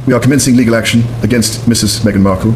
We are commencing legal action against Mrs. Meghan Markle.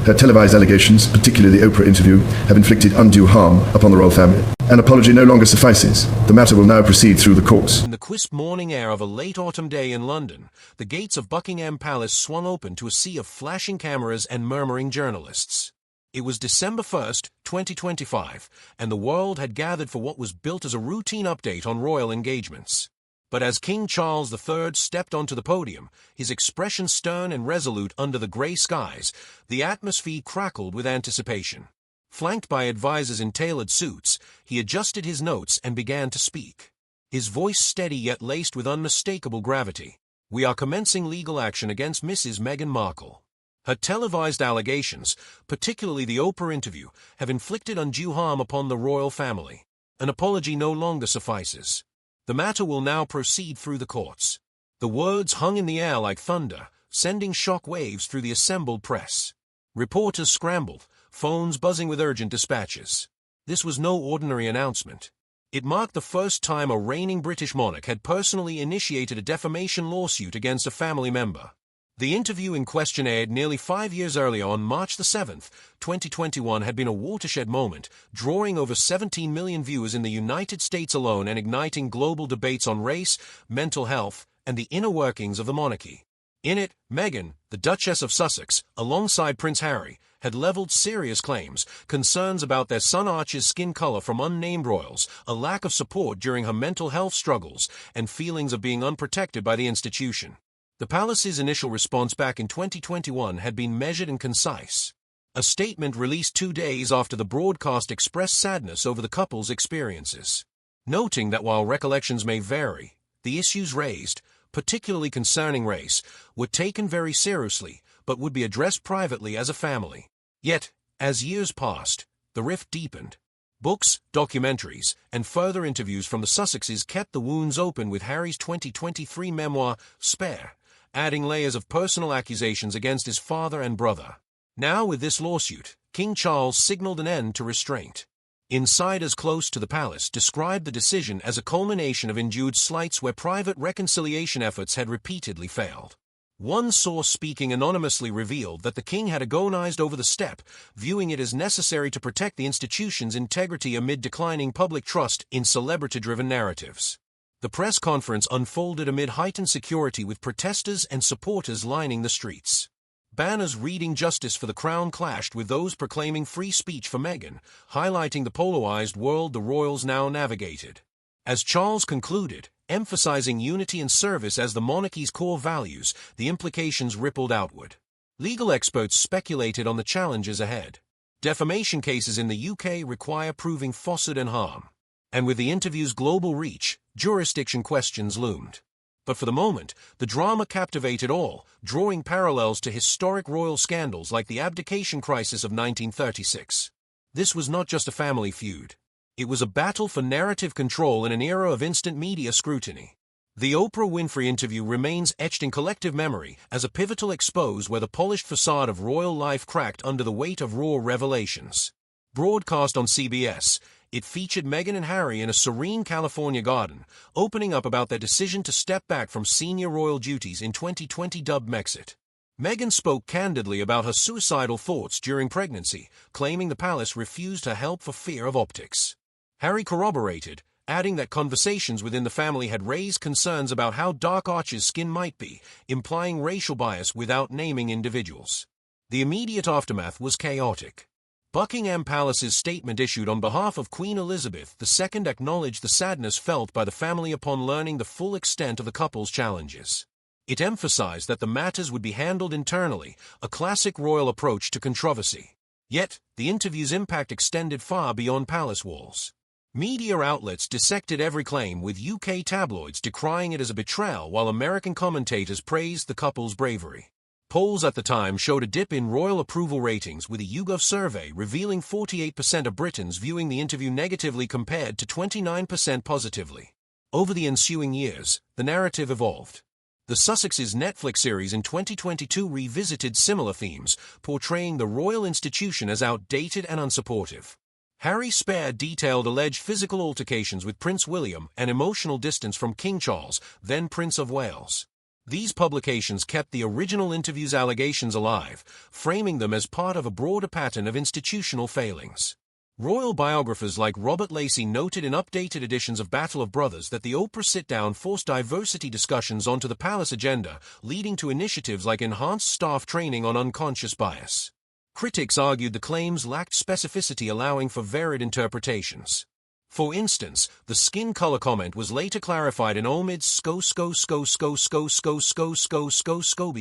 Her televised allegations, particularly the Oprah interview, have inflicted undue harm upon the royal family. An apology no longer suffices. The matter will now proceed through the courts. In the crisp morning air of a late autumn day in London, the gates of Buckingham Palace swung open to a sea of flashing cameras and murmuring journalists. It was December 1st, 2025, and the world had gathered for what was built as a routine update on royal engagements. But as King Charles III stepped onto the podium, his expression stern and resolute under the grey skies, the atmosphere crackled with anticipation. Flanked by advisors in tailored suits, he adjusted his notes and began to speak. His voice steady yet laced with unmistakable gravity. "We are commencing legal action against Mrs. Meghan Markle. Her televised allegations, particularly the Oprah interview, have inflicted undue harm upon the royal family. An apology no longer suffices. The matter will now proceed through the courts." The words hung in the air like thunder, sending shock waves through the assembled press. Reporters scrambled, phones buzzing with urgent dispatches. This was no ordinary announcement. It marked the first time a reigning British monarch had personally initiated a defamation lawsuit against a family member. The interview in question, aired nearly 5 years earlier on March 7th, 2021, had been a watershed moment, drawing over 17 million viewers in the United States alone and igniting global debates on race, mental health, and the inner workings of the monarchy. In it, Meghan, the Duchess of Sussex, alongside Prince Harry, had leveled serious claims, concerns about their son Archie's skin color from unnamed royals, a lack of support during her mental health struggles, and feelings of being unprotected by the institution. The palace's initial response back in 2021 had been measured and concise. A statement released 2 days after the broadcast expressed sadness over the couple's experiences, noting that while recollections may vary, the issues raised, particularly concerning race, were taken very seriously, but would be addressed privately as a family. Yet, as years passed, the rift deepened. Books, documentaries, and further interviews from the Sussexes kept the wounds open, with Harry's 2023 memoir, Spare, adding layers of personal accusations against his father and brother. Now, with this lawsuit, King Charles signaled an end to restraint. Insiders close to the palace described the decision as a culmination of endured slights where private reconciliation efforts had repeatedly failed. One source speaking anonymously revealed that the king had agonized over the step, viewing it as necessary to protect the institution's integrity amid declining public trust in celebrity-driven narratives. The press conference unfolded amid heightened security, with protesters and supporters lining the streets. Banners reading "Justice for the Crown" clashed with those proclaiming free speech for Meghan, highlighting the polarized world the royals now navigated. As Charles concluded, emphasizing unity and service as the monarchy's core values, the implications rippled outward. Legal experts speculated on the challenges ahead. Defamation cases in the UK require proving falsehood and harm. And with the interview's global reach, jurisdiction questions loomed. But for the moment, the drama captivated all, drawing parallels to historic royal scandals like the abdication crisis of 1936. This was not just a family feud. It was a battle for narrative control in an era of instant media scrutiny. The Oprah Winfrey interview remains etched in collective memory as a pivotal expose where the polished facade of royal life cracked under the weight of raw revelations. Broadcast on CBS, it featured Meghan and Harry in a serene California garden, opening up about their decision to step back from senior royal duties in 2020, dubbed Mexit. Meghan spoke candidly about her suicidal thoughts during pregnancy, claiming the palace refused her help for fear of optics. Harry corroborated, adding that conversations within the family had raised concerns about how dark Archie's skin might be, implying racial bias without naming individuals. The immediate aftermath was chaotic. Buckingham Palace's statement, issued on behalf of Queen Elizabeth II, acknowledged the sadness felt by the family upon learning the full extent of the couple's challenges. It emphasized that the matters would be handled internally, a classic royal approach to controversy. Yet, the interview's impact extended far beyond palace walls. Media outlets dissected every claim, with UK tabloids decrying it as a betrayal while American commentators praised the couple's bravery. Polls at the time showed a dip in royal approval ratings, with a YouGov survey revealing 48% of Britons viewing the interview negatively compared to 29% positively. Over the ensuing years, the narrative evolved. The Sussexes Netflix series in 2022 revisited similar themes, portraying the royal institution as outdated and unsupportive. Harry Spare detailed alleged physical altercations with Prince William and emotional distance from King Charles, then Prince of Wales. These publications kept the original interview's allegations alive, framing them as part of a broader pattern of institutional failings. Royal biographers like Robert Lacey noted in updated editions of Battle of Brothers that the Oprah sit-down forced diversity discussions onto the palace agenda, leading to initiatives like enhanced staff training on unconscious bias. Critics argued the claims lacked specificity, allowing for varied interpretations. For instance, the skin color comment was later clarified in Omid's Scobie's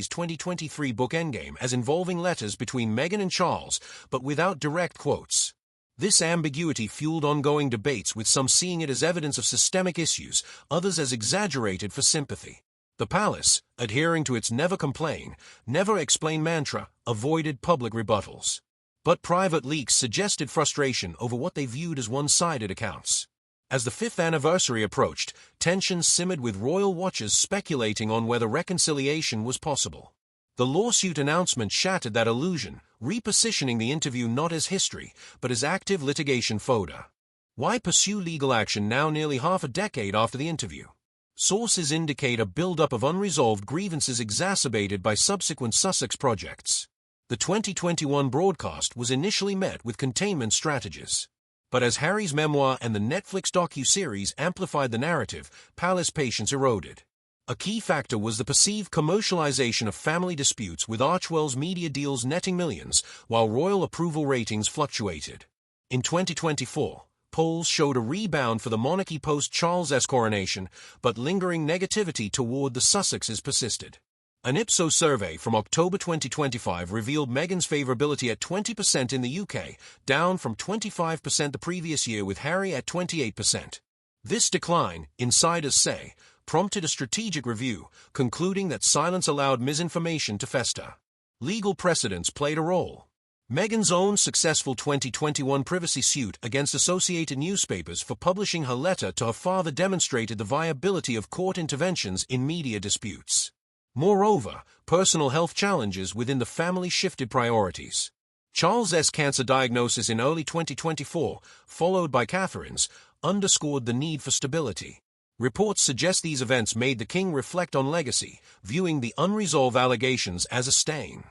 2023 book Endgame as involving letters between Meghan and Charles, but without direct quotes. This ambiguity fueled ongoing debates, with some seeing it as evidence of systemic issues, others as exaggerated for sympathy. The palace, adhering to its never complain, never explain mantra, avoided public rebuttals. But private leaks suggested frustration over what they viewed as one-sided accounts. As the 5th anniversary approached, tensions simmered, with royal watchers speculating on whether reconciliation was possible. The lawsuit announcement shattered that illusion, repositioning the interview not as history, but as active litigation fodder. Why pursue legal action now, nearly half a decade after the interview? Sources indicate a buildup of unresolved grievances exacerbated by subsequent Sussex projects. The 2021 broadcast was initially met with containment strategies. But as Harry's memoir and the Netflix docu-series amplified the narrative, palace patience eroded. A key factor was the perceived commercialization of family disputes, with Archewell's media deals netting millions, while royal approval ratings fluctuated. In 2024, polls showed a rebound for the monarchy post-Charles' coronation, but lingering negativity toward the Sussexes persisted. An Ipsos survey from October 2025 revealed Meghan's favorability at 20% in the UK, down from 25% the previous year, with Harry at 28%. This decline, insiders say, prompted a strategic review, concluding that silence allowed misinformation to fester. Legal precedents played a role. Meghan's own successful 2021 privacy suit against Associated Newspapers for publishing her letter to her father demonstrated the viability of court interventions in media disputes. Moreover, personal health challenges within the family shifted priorities. Charles's cancer diagnosis in early 2024, followed by Catherine's, underscored the need for stability. Reports suggest these events made the king reflect on legacy, viewing the unresolved allegations as a stain.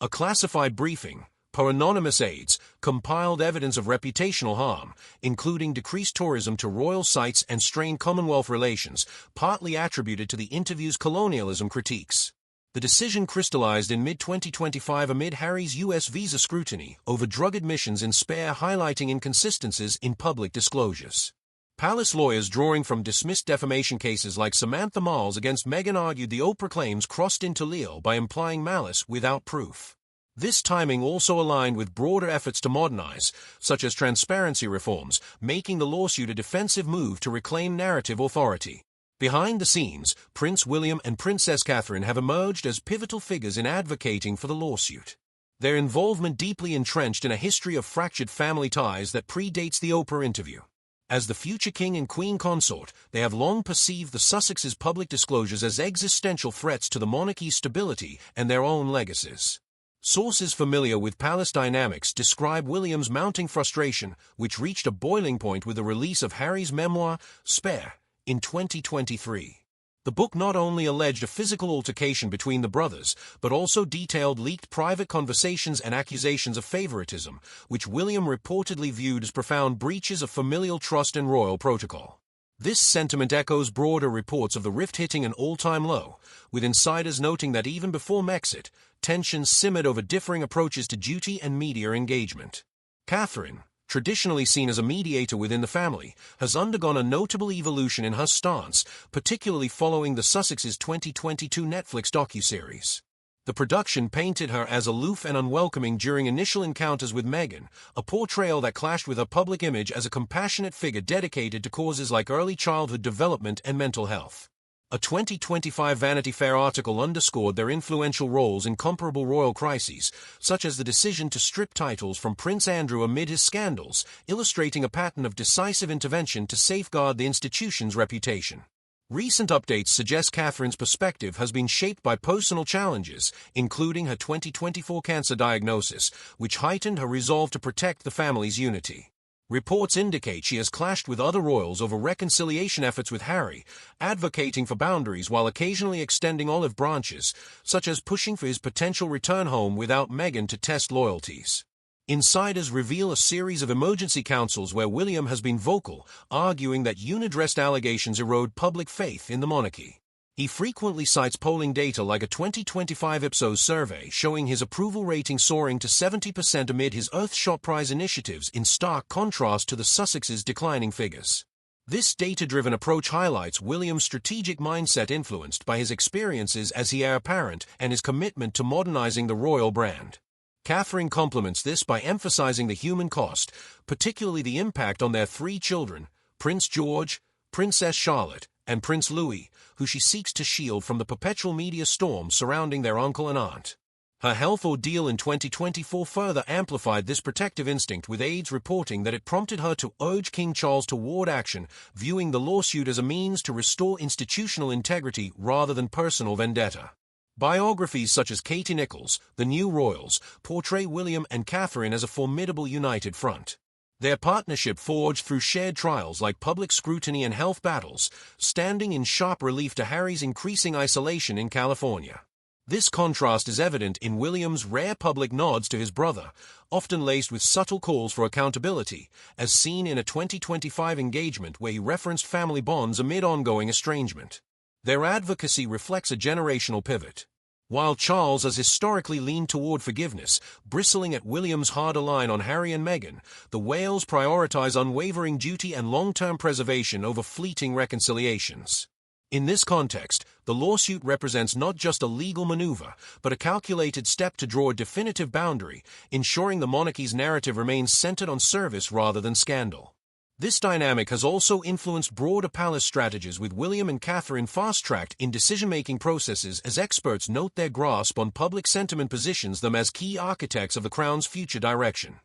A classified briefing, per anonymous aides, compiled evidence of reputational harm, including decreased tourism to royal sites and strained Commonwealth relations, partly attributed to the interview's colonialism critiques. The decision crystallized in mid-2025 amid Harry's U.S. visa scrutiny over drug admissions in Spare, highlighting inconsistencies in public disclosures. Palace lawyers drawing from dismissed defamation cases like Samantha Marles against Meghan argued the Oprah claims crossed into leal by implying malice without proof. This timing also aligned with broader efforts to modernize, such as transparency reforms, making the lawsuit a defensive move to reclaim narrative authority. Behind the scenes, Prince William and Princess Catherine have emerged as pivotal figures in advocating for the lawsuit. Their involvement deeply entrenched in a history of fractured family ties that predates the Oprah interview. As the future king and queen consort, they have long perceived the Sussexes' public disclosures as existential threats to the monarchy's stability and their own legacies. Sources familiar with palace dynamics describe William's mounting frustration, which reached a boiling point with the release of Harry's memoir, Spare, in 2023. The book not only alleged a physical altercation between the brothers, but also detailed leaked private conversations and accusations of favoritism, which William reportedly viewed as profound breaches of familial trust and royal protocol. This sentiment echoes broader reports of the rift hitting an all-time low, with insiders noting that even before Brexit, tensions simmered over differing approaches to duty and media engagement. Catherine, traditionally seen as a mediator within the family, has undergone a notable evolution in her stance, particularly following the Sussexes' 2022 Netflix docuseries. The production painted her as aloof and unwelcoming during initial encounters with Meghan, a portrayal that clashed with her public image as a compassionate figure dedicated to causes like early childhood development and mental health. A 2025 Vanity Fair article underscored their influential roles in comparable royal crises, such as the decision to strip titles from Prince Andrew amid his scandals, illustrating a pattern of decisive intervention to safeguard the institution's reputation. Recent updates suggest Catherine's perspective has been shaped by personal challenges, including her 2024 cancer diagnosis, which heightened her resolve to protect the family's unity. Reports indicate she has clashed with other royals over reconciliation efforts with Harry, advocating for boundaries while occasionally extending olive branches, such as pushing for his potential return home without Meghan to test loyalties. Insiders reveal a series of emergency councils where William has been vocal, arguing that unaddressed allegations erode public faith in the monarchy. He frequently cites polling data like a 2025 Ipsos survey showing his approval rating soaring to 70% amid his Earthshot Prize initiatives, in stark contrast to the Sussexes' declining figures. This data-driven approach highlights William's strategic mindset influenced by his experiences as the heir apparent and his commitment to modernizing the royal brand. Catherine complements this by emphasizing the human cost, particularly the impact on their three children, Prince George, Princess Charlotte, and Prince Louis, who she seeks to shield from the perpetual media storm surrounding their uncle and aunt. Her health ordeal in 2024 further amplified this protective instinct, with aides reporting that it prompted her to urge King Charles toward action, viewing the lawsuit as a means to restore institutional integrity rather than personal vendetta. Biographies such as Katie Nichols' The New Royals portray William and Catherine as a formidable united front. Their partnership forged through shared trials like public scrutiny and health battles, standing in sharp relief to Harry's increasing isolation in California. This contrast is evident in William's rare public nods to his brother, often laced with subtle calls for accountability, as seen in a 2025 engagement where he referenced family bonds amid ongoing estrangement. Their advocacy reflects a generational pivot. While Charles has historically leaned toward forgiveness, bristling at William's harder line on Harry and Meghan, the Wales prioritize unwavering duty and long-term preservation over fleeting reconciliations. In this context, the lawsuit represents not just a legal maneuver, but a calculated step to draw a definitive boundary, ensuring the monarchy's narrative remains centered on service rather than scandal. This dynamic has also influenced broader palace strategies, with William and Catherine fast-tracked in decision-making processes as experts note their grasp on public sentiment positions them as key architects of the crown's future direction.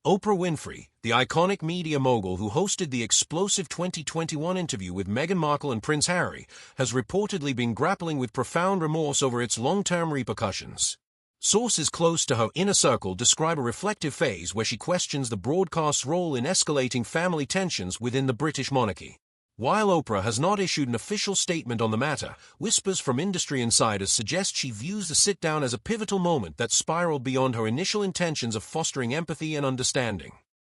Oprah Winfrey, the iconic media mogul who hosted the explosive 2021 interview with Meghan Markle and Prince Harry, has reportedly been grappling with profound remorse over its long-term repercussions. Sources close to her inner circle describe a reflective phase where she questions the broadcast's role in escalating family tensions within the British monarchy. While Oprah has not issued an official statement on the matter, whispers from industry insiders suggest she views the sit-down as a pivotal moment that spiraled beyond her initial intentions of fostering empathy and understanding.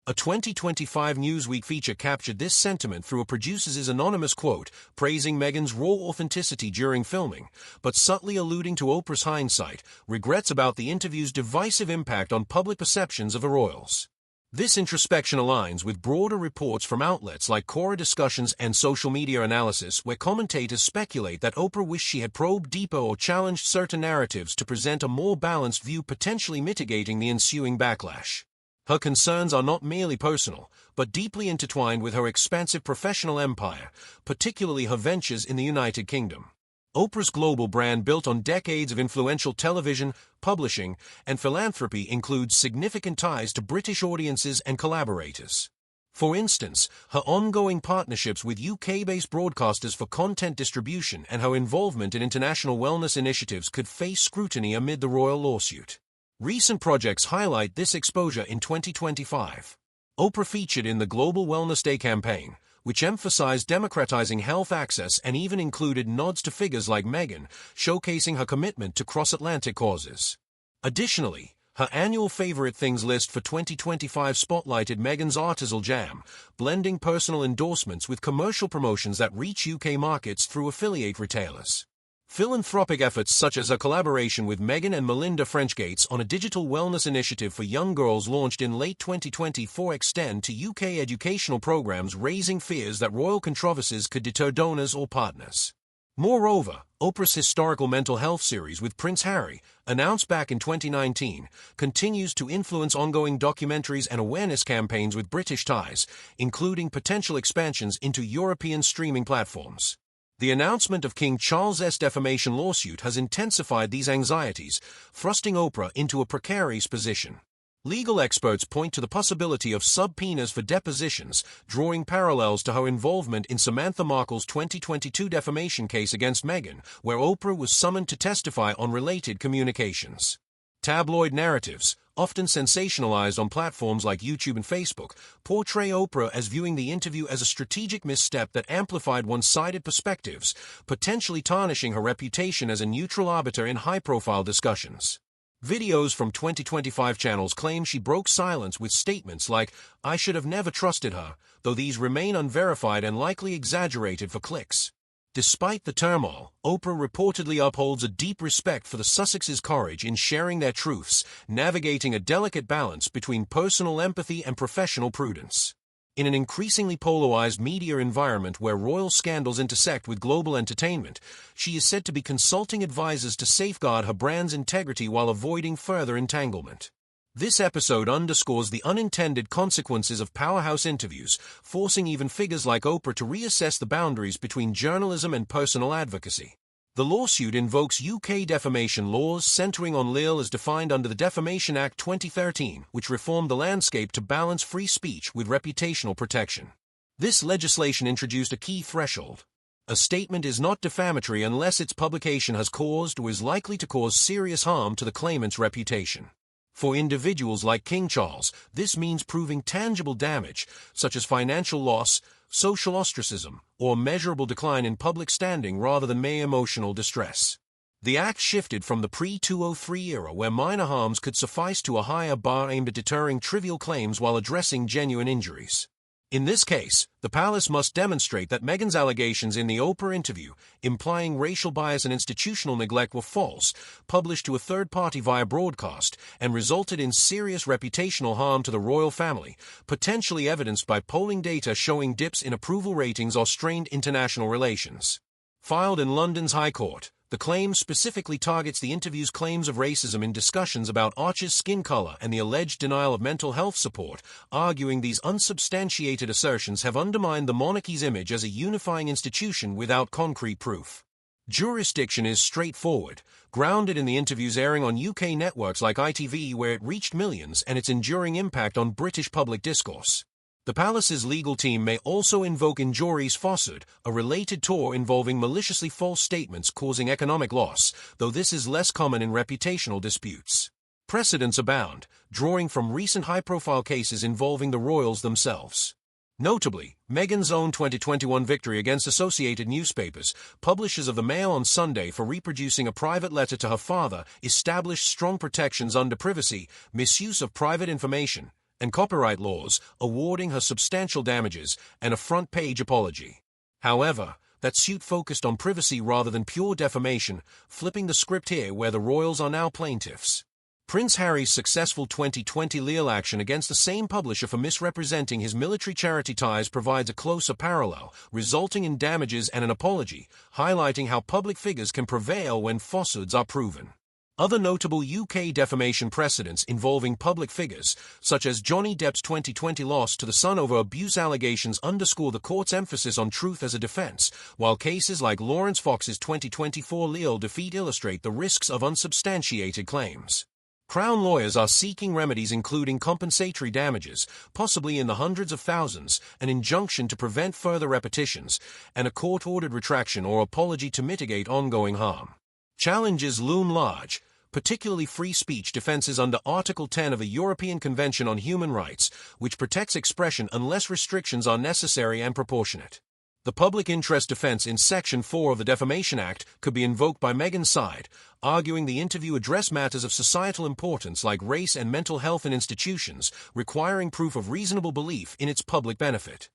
A 2025 Newsweek feature captured this sentiment through a producer's anonymous quote, praising Meghan's raw authenticity during filming, but subtly alluding to Oprah's hindsight, regrets about the interview's divisive impact on public perceptions of the royals. This introspection aligns with broader reports from outlets like Quora Discussions and Social Media Analysis, where commentators speculate that Oprah wished she had probed deeper or challenged certain narratives to present a more balanced view, potentially mitigating the ensuing backlash. Her concerns are not merely personal, but deeply intertwined with her expansive professional empire, particularly her ventures in the United Kingdom. Oprah's global brand, built on decades of influential television, publishing, and philanthropy, includes significant ties to British audiences and collaborators. For instance, her ongoing partnerships with UK-based broadcasters for content distribution and her involvement in international wellness initiatives could face scrutiny amid the royal lawsuit. Recent projects highlight this exposure. In 2025, Oprah featured in the Global Wellness Day campaign, which emphasized democratizing health access and even included nods to figures like Meghan, showcasing her commitment to cross-Atlantic causes. Additionally, her annual Favorite Things list for 2025 spotlighted Meghan's artisanal jam, blending personal endorsements with commercial promotions that reach UK markets through affiliate retailers. Philanthropic efforts such as her collaboration with Meghan and Melinda Frenchgates on a digital wellness initiative for young girls launched in late 2024 extend to UK educational programs, raising fears that royal controversies could deter donors or partners. Moreover, Oprah's historical mental health series with Prince Harry, announced back in 2019, continues to influence ongoing documentaries and awareness campaigns with British ties, including potential expansions into European streaming platforms. The announcement of King Charles's defamation lawsuit has intensified these anxieties, thrusting Oprah into a precarious position. Legal experts point to the possibility of subpoenas for depositions, drawing parallels to her involvement in Samantha Markle's 2022 defamation case against Meghan, where Oprah was summoned to testify on related communications. Tabloid narratives, often sensationalized on platforms like YouTube and Facebook, portray Oprah as viewing the interview as a strategic misstep that amplified one-sided perspectives, potentially tarnishing her reputation as a neutral arbiter in high-profile discussions. Videos from 2025 channels claim she broke silence with statements like, "I should have never trusted her," though these remain unverified and likely exaggerated for clicks. Despite the turmoil, Oprah reportedly upholds a deep respect for the Sussexes' courage in sharing their truths, navigating a delicate balance between personal empathy and professional prudence. In an increasingly polarized media environment where royal scandals intersect with global entertainment, she is said to be consulting advisors to safeguard her brand's integrity while avoiding further entanglement. This episode underscores the unintended consequences of powerhouse interviews, forcing even figures like Oprah to reassess the boundaries between journalism and personal advocacy. The lawsuit invokes UK defamation laws centering on libel as defined under the Defamation Act 2013, which reformed the landscape to balance free speech with reputational protection. This legislation introduced a key threshold. A statement is not defamatory unless its publication has caused or is likely to cause serious harm to the claimant's reputation. For individuals like King Charles, this means proving tangible damage, such as financial loss, social ostracism, or measurable decline in public standing rather than mere emotional distress. The act shifted from the pre-2003 era where minor harms could suffice to a higher bar aimed at deterring trivial claims while addressing genuine injuries. In this case, the palace must demonstrate that Meghan's allegations in the Oprah interview, implying racial bias and institutional neglect, were false, published to a third party via broadcast, and resulted in serious reputational harm to the royal family, potentially evidenced by polling data showing dips in approval ratings or strained international relations. Filed in London's High Court, the claim specifically targets the interview's claims of racism in discussions about Archer's skin color and the alleged denial of mental health support, arguing these unsubstantiated assertions have undermined the monarchy's image as a unifying institution without concrete proof. Jurisdiction is straightforward, grounded in the interviews airing on UK networks like ITV, where it reached millions, and its enduring impact on British public discourse. The palace's legal team may also invoke injuries falshood, a related tort involving maliciously false statements causing economic loss, though this is less common in reputational disputes. Precedents abound, drawing from recent high-profile cases involving the royals themselves. Notably, Meghan's own 2021 victory against Associated Newspapers, publishers of the Mail on Sunday, for reproducing a private letter to her father, established strong protections under privacy, misuse of private information, and copyright laws, awarding her substantial damages and a front-page apology. However, that suit focused on privacy rather than pure defamation, flipping the script here where the royals are now plaintiffs. Prince Harry's successful 2020 legal action against the same publisher for misrepresenting his military charity ties provides a closer parallel, resulting in damages and an apology, highlighting how public figures can prevail when falsehoods are proven. Other notable UK defamation precedents involving public figures, such as Johnny Depp's 2020 loss to The Sun over abuse allegations, underscore the court's emphasis on truth as a defense, while cases like Lawrence Fox's 2024 legal defeat illustrate the risks of unsubstantiated claims. Crown lawyers are seeking remedies including compensatory damages, possibly in the hundreds of thousands, an injunction to prevent further repetitions, and a court-ordered retraction or apology to mitigate ongoing harm. Challenges loom large, particularly free speech defenses under Article 10 of the European Convention on Human Rights, which protects expression unless restrictions are necessary and proportionate. The public interest defense in Section 4 of the Defamation Act could be invoked by Meghan's side, arguing the interview addressed matters of societal importance like race and mental health in institutions, requiring proof of reasonable belief in its public benefit.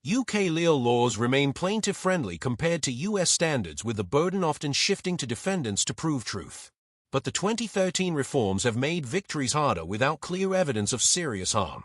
UK legal laws remain plaintiff-friendly compared to US standards, with the burden often shifting to defendants to prove truth. But the 2013 reforms have made victories harder without clear evidence of serious harm.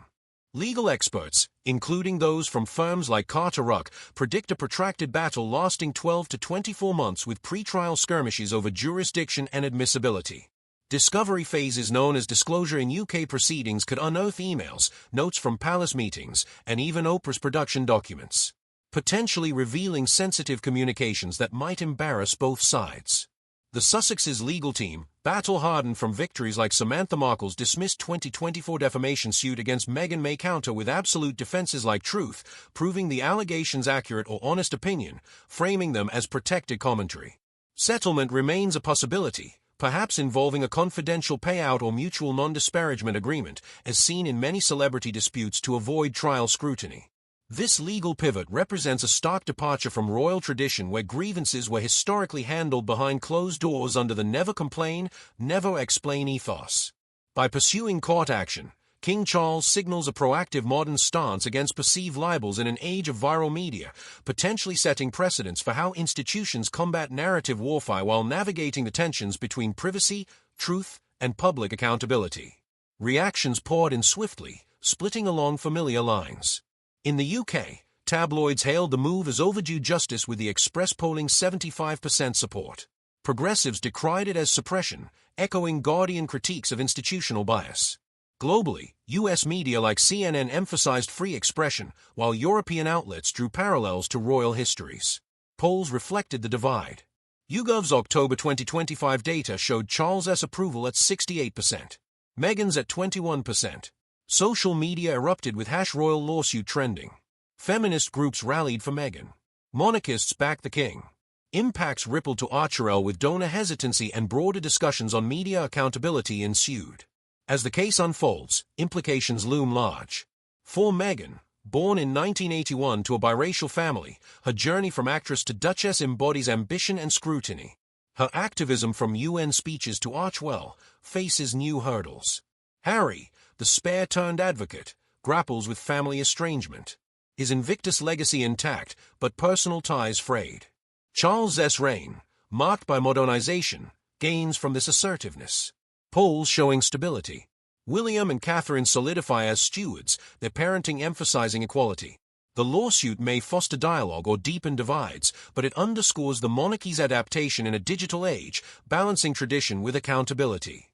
Legal experts, including those from firms like Carter Ruck, predict a protracted battle lasting 12 to 24 months with pre-trial skirmishes over jurisdiction and admissibility. Discovery phases known as disclosure in UK proceedings could unearth emails, notes from palace meetings, and even Oprah's production documents, potentially revealing sensitive communications that might embarrass both sides. The Sussexes' legal team, battle-hardened from victories like Samantha Markle's dismissed 2024 defamation suit against Meghan, may counter with absolute defenses like truth, proving the allegations accurate, or honest opinion, framing them as protected commentary. Settlement remains a possibility, perhaps involving a confidential payout or mutual non-disparagement agreement, as seen in many celebrity disputes to avoid trial scrutiny. This legal pivot represents a stark departure from royal tradition where grievances were historically handled behind closed doors under the never complain, never explain ethos. By pursuing court action, King Charles signals a proactive modern stance against perceived libels in an age of viral media, potentially setting precedents for how institutions combat narrative warfare while navigating the tensions between privacy, truth, and public accountability. Reactions poured in swiftly, splitting along familiar lines. In the UK, tabloids hailed the move as overdue justice, with the Express polling 75% support. Progressives decried it as suppression, echoing Guardian critiques of institutional bias. Globally, US media like CNN emphasized free expression, while European outlets drew parallels to royal histories. Polls reflected the divide. YouGov's October 2025 data showed Charles' approval at 68%, Meghan's at 21%. Social media erupted with #royal lawsuit trending. Feminist groups rallied for Meghan. Monarchists backed the king. Impacts rippled to Archerel, with donor hesitancy and broader discussions on media accountability ensued. As the case unfolds, implications loom large. For Meghan, born in 1981 to a biracial family, her journey from actress to duchess embodies ambition and scrutiny. Her activism, from UN speeches to Archwell, faces new hurdles. Harry, the spare-turned-advocate, grapples with family estrangement. His Invictus legacy intact, but personal ties frayed. Charles's reign, marked by modernization, gains from this assertiveness. Polls showing stability. William and Catherine solidify as stewards, their parenting emphasizing equality. The lawsuit may foster dialogue or deepen divides, but it underscores the monarchy's adaptation in a digital age, balancing tradition with accountability.